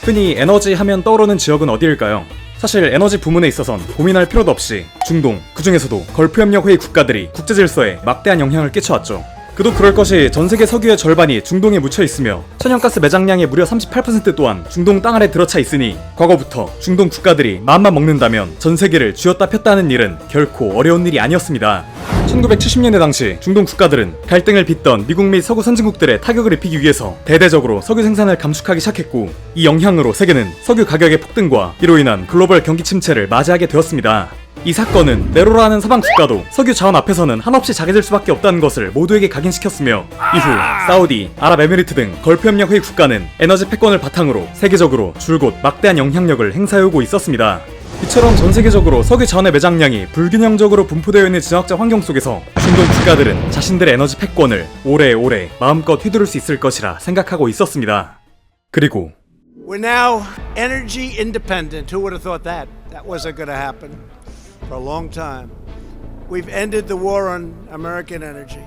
흔히 에너지 하면 떠오르는 지역은 어디일까요? 사실 에너지 부문에 있어선 고민할 필요도 없이 중동, 그 중에서도 걸프협력회의 국가들이 국제질서에 막대한 영향을 끼쳐왔죠. 그도 그럴 것이 전세계 석유의 절반이 중동에 묻혀있으며 천연가스 매장량의 무려 38% 또한 중동 땅 아래 들어차 있으니 과거부터 중동 국가들이 마음만 먹는다면 전세계를 쥐었다 폈다 하는 일은 결코 어려운 일이 아니었습니다. 1970년대 당시 중동 국가들은 갈등을 빚던 미국 및 서구 선진국들의 타격을 입히기 위해서 대대적으로 석유 생산을 감축하기 시작했고, 이 영향으로 세계는 석유 가격의 폭등과 이로 인한 글로벌 경기 침체를 맞이하게 되었습니다. 이 사건은 네로라는 서방 국가도 석유 자원 앞에서는 한없이 작아질 수밖에 없다는 것을 모두에게 각인시켰으며, 이후 사우디, 아랍에미리트 등 걸프협력회의 국가는 에너지 패권을 바탕으로 세계적으로 줄곧 막대한 영향력을 행사해오고 있었습니다. 이처럼 전세계적으로 석유 자원의 매장량이 불균형적으로 분포되어 있는 지정학적 환경 속에서 중동 국가들은 자신들의 에너지 패권을 오래오래 마음껏 휘두를 수 있을 것이라 생각하고 있었습니다. 그리고 We're now energy independent. Who would have thought that? That wasn't going to happen for a long time. We've ended the war on American energy.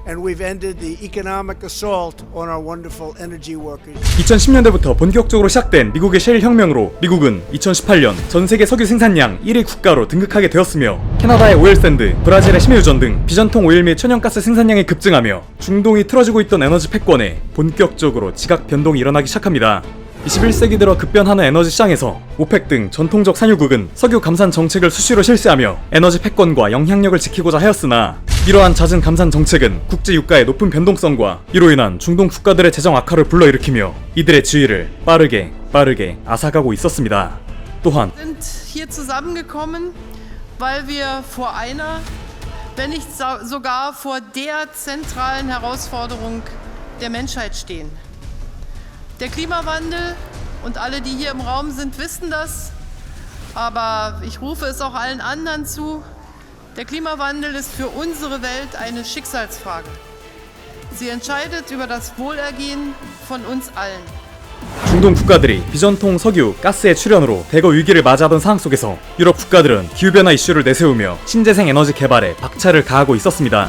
And we've ended the economic assault on our wonderful energy workers. 2010년대부터 본격적으로 시작된 미국의 셰일 혁명으로 미국은 2018년 전세계 석유 생산량 1위 국가로 등극하게 되었으며, 캐나다의 오일샌드, 브라질의 심유전 등 비전통 오일 및 천연가스 생산량이 급증하며 중동이 틀어지고 있던 에너지 패권에 본격적으로 지각 변동이 일어나기 시작합니다. 21세기 들어 급변하는 에너지 시장에서 오펙 등 전통적 산유국은 석유 감산 정책을 수시로 실시하며 에너지 패권과 영향력을 지키고자 하였으나, 이러한 잦은 감산 정책은 국제 유가의 높은 변동성과 이로 인한 중동 국가들의 재정 악화를 불러일으키며 이들의 지위를 빠르게 앗아가고 있었습니다. 또한 sind hier zusammengekommen, weil wir vor einer, wenn nicht sogar vor der zentralen Herausforderung der Menschheit stehen. Der Klimawandel, und alle, die hier im Raum sind, wissen das, aber ich rufe es auch allen anderen zu: Der Klimawandel ist für unsere Welt eine Schicksalsfrage. Sie entscheidet über das Wohlergehen von uns allen. 중동 국가들이 비전통 석유, 가스의 출현으로 대거 위기를 맞이하던 상황 속에서 유럽 국가들은 기후변화 이슈를 내세우며 신재생 에너지 개발에 박차를 가하고 있었습니다.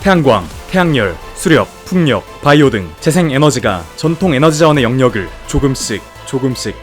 태양광, 태양열, 수력, 풍력, 바이오 등 재생 에너지가 전통 에너지 자원의 영역을 조금씩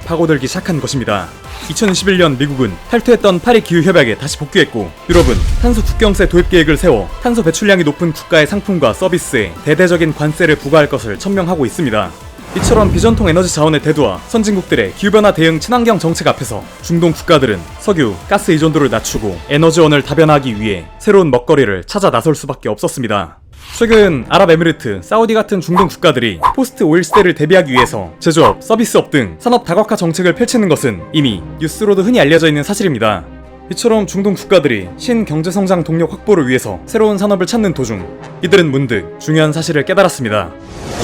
파고들기 시작한 것입니다. 2021년 미국은 탈퇴했던 파리 기후협약에 다시 복귀했고, 유럽은 탄소 국경세 도입 계획을 세워 탄소 배출량이 높은 국가의 상품과 서비스에 대대적인 관세를 부과할 것을 천명하고 있습니다. 이처럼 비전통 에너지 자원의 대두와 선진국들의 기후변화 대응 친환경 정책 앞에서 중동 국가들은 석유, 가스 의존도를 낮추고 에너지원을 다변화하기 위해 새로운 먹거리를 찾아 나설 수밖에 없었습니다. 최근 아랍에미리트, 사우디 같은 중동 국가들이 포스트 오일 시대를 대비하기 위해서 제조업, 서비스업 등 산업 다각화 정책을 펼치는 것은 이미 뉴스로도 흔히 알려져 있는 사실입니다. 이처럼 중동 국가들이 신경제성장 동력 확보를 위해서 새로운 산업을 찾는 도중 이들은 문득 중요한 사실을 깨달았습니다.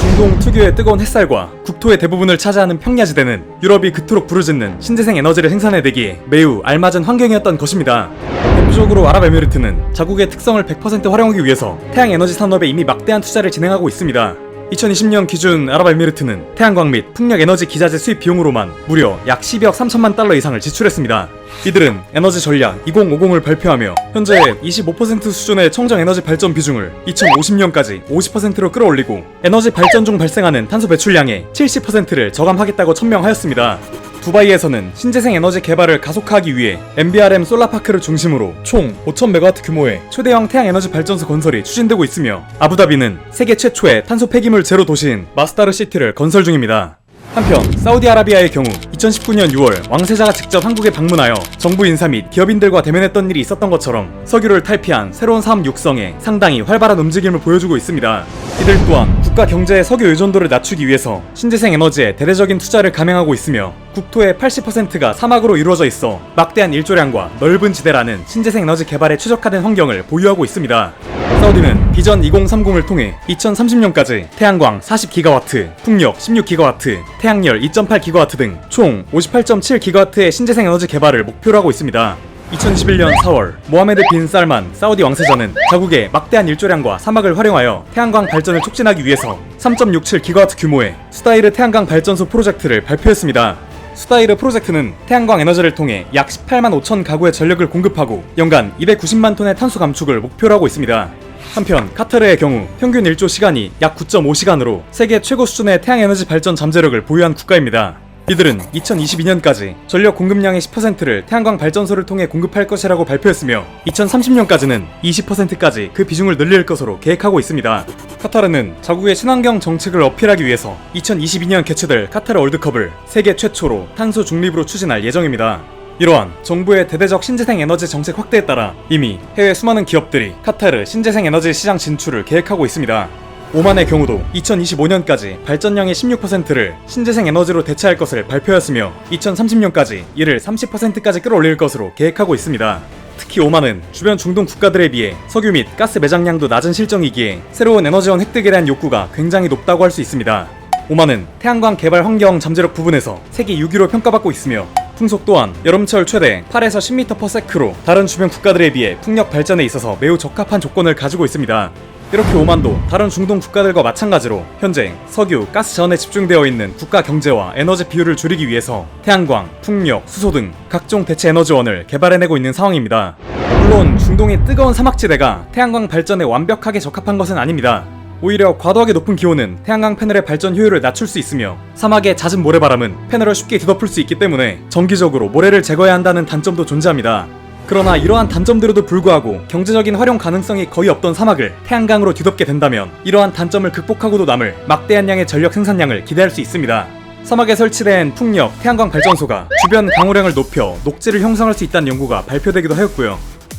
중동 특유의 뜨거운 햇살과 국토의 대부분을 차지하는 평야지대는 유럽이 그토록 부르짖는 신재생 에너지를 생산해내기에 매우 알맞은 환경이었던 것입니다. 대표적으로 아랍에미리트는 자국의 특성을 100% 활용하기 위해서 태양에너지 산업에 이미 막대한 투자를 진행하고 있습니다. 2020년 기준 아랍에미리트는 태양광 및 풍력에너지 기자재 수입 비용으로만 무려 약 12억 3천만 달러 이상을 지출했습니다. 이들은 에너지 전략 2050을 발표하며 현재 25% 수준의 청정에너지 발전 비중을 2050년까지 50%로 끌어올리고 에너지 발전 중 발생하는 탄소 배출량의 70%를 저감하겠다고 천명하였습니다. 두바이에서는 신재생 에너지 개발을 가속화하기 위해 MBRM 솔라파크를 중심으로 총 5,000MW 규모의 초대형 태양에너지 발전소 건설이 추진되고 있으며, 아부다비는 세계 최초의 탄소 폐기물 제로 도시인 마스다르 시티를 건설 중입니다. 한편 사우디아라비아의 경우 2019년 6월 왕세자가 직접 한국에 방문하여 정부 인사 및 기업인들과 대면했던 일이 있었던 것처럼 석유를 탈피한 새로운 사업 육성에 상당히 활발한 움직임을 보여주고 있습니다. 이들 또한 국가 경제의 석유 의존도를 낮추기 위해서 신재생 에너지에 대대적인 투자를 감행하고 있으며, 국토의 80%가 사막으로 이루어져 있어 막대한 일조량과 넓은 지대라는 신재생 에너지 개발에 최적화된 환경을 보유하고 있습니다. 사우디는 비전 2030을 통해 2030년까지 태양광 40GW, 풍력 16GW, 태양열 2.8GW 등 총 58.7GW의 신재생 에너지 개발을 목표로 하고 있습니다. 2021년 4월 모하메드 빈 살만 사우디 왕세자는 자국의 막대한 일조량과 사막을 활용하여 태양광 발전을 촉진하기 위해서 3.67GW 규모의 수다이르 태양광 발전소 프로젝트를 발표했습니다. 수다이르 프로젝트는 태양광 에너지를 통해 약 18만 5천 가구의 전력을 공급하고 연간 290만 톤의 탄소 감축을 목표로 하고 있습니다. 한편 카타르의 경우 평균 일조 시간이 약 9.5시간으로 세계 최고 수준의 태양에너지 발전 잠재력을 보유한 국가입니다. 이들은 2022년까지 전력 공급량의 10%를 태양광 발전소를 통해 공급할 것이라고 발표했으며 2030년까지는 20%까지 그 비중을 늘릴 것으로 계획하고 있습니다. 카타르는 자국의 친환경 정책을 어필하기 위해서 2022년 개최될 카타르 월드컵을 세계 최초로 탄소 중립으로 추진할 예정입니다. 이러한 정부의 대대적 신재생 에너지 정책 확대에 따라 이미 해외 수많은 기업들이 카타르 신재생 에너지 시장 진출을 계획하고 있습니다. 오만의 경우도 2025년까지 발전량의 16%를 신재생 에너지로 대체할 것을 발표했으며 2030년까지 이를 30%까지 끌어올릴 것으로 계획하고 있습니다. 특히 오만은 주변 중동 국가들에 비해 석유 및 가스 매장량도 낮은 실정이기에 새로운 에너지원 획득에 대한 욕구가 굉장히 높다고 할 수 있습니다. 오만은 태양광 개발 환경 잠재력 부분에서 세계 6위로 평가받고 있으며 풍속 또한 여름철 최대 8에서 10m/s로 다른 주변 국가들에 비해 풍력 발전에 있어서 매우 적합한 조건을 가지고 있습니다. 이렇게 오만도 다른 중동 국가들과 마찬가지로 현재 석유, 가스 자원에 집중되어 있는 국가 경제와 에너지 비율을 줄이기 위해서 태양광, 풍력, 수소 등 각종 대체 에너지원을 개발해내고 있는 상황입니다. 물론 중동의 뜨거운 사막지대가 태양광 발전에 완벽하게 적합한 것은 아닙니다. 오히려 과도하게 높은 기온은 태양광 패널의 발전 효율을 낮출 수 있으며 사막의 잦은 모래바람은 패널을 쉽게 뒤덮을 수 있기 때문에 정기적으로 모래를 제거해야 한다는 단점도 존재합니다. 그러나 이러한 단점들에도 불구하고 경제적인 활용 가능성이 거의 없던 사막을 태양광으로 뒤덮게 된다면 이러한 단점을 극복하고도 남을 막대한 양의 전력 생산량을 기대할 수 있습니다. 사막에 설치된 풍력, 태양광 발전소가 주변 강우량을 높여 녹지를 형성할 수 있다는 연구가 발표되기도 하였고요.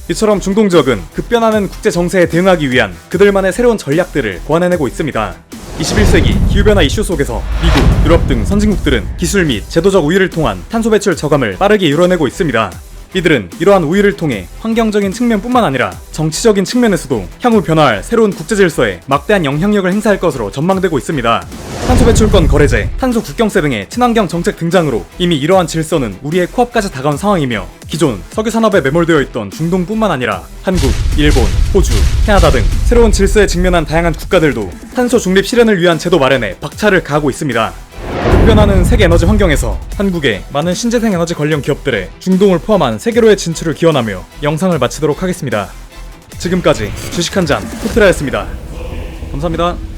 이처럼 중동 지역은 급변하는 국제 정세에 대응하기 위한 그들만의 새로운 전략들을 고안해내고 있습니다. 21세기 기후변화 이슈 속에서 미국, 유럽 등 선진국들은 기술 및 제도적 우위를 통한 탄소 배출 저감을 빠르게 이뤄내고 있습니다. 이들은 이러한 우위를 통해 환경적인 측면뿐만 아니라 정치적인 측면에서도 향후 변화할 새로운 국제 질서에 막대한 영향력을 행사할 것으로 전망되고 있습니다. 탄소 배출권 거래제, 탄소 국경세 등의 친환경 정책 등장으로 이미 이러한 질서는 우리의 코앞까지 다가온 상황이며 기존 석유 산업에 매몰되어 있던 중동뿐만 아니라 한국, 일본, 호주, 캐나다 등 새로운 질서에 직면한 다양한 국가들도 탄소 중립 실현을 위한 제도 마련에 박차를 가하고 있습니다. 급변하는 세계 에너지 환경에서 한국의 많은 신재생 에너지 관련 기업들의 중동을 포함한 세계로의 진출을 기원하며 영상을 마치도록 하겠습니다. 지금까지 주식 한 잔 포트라였습니다. 감사합니다.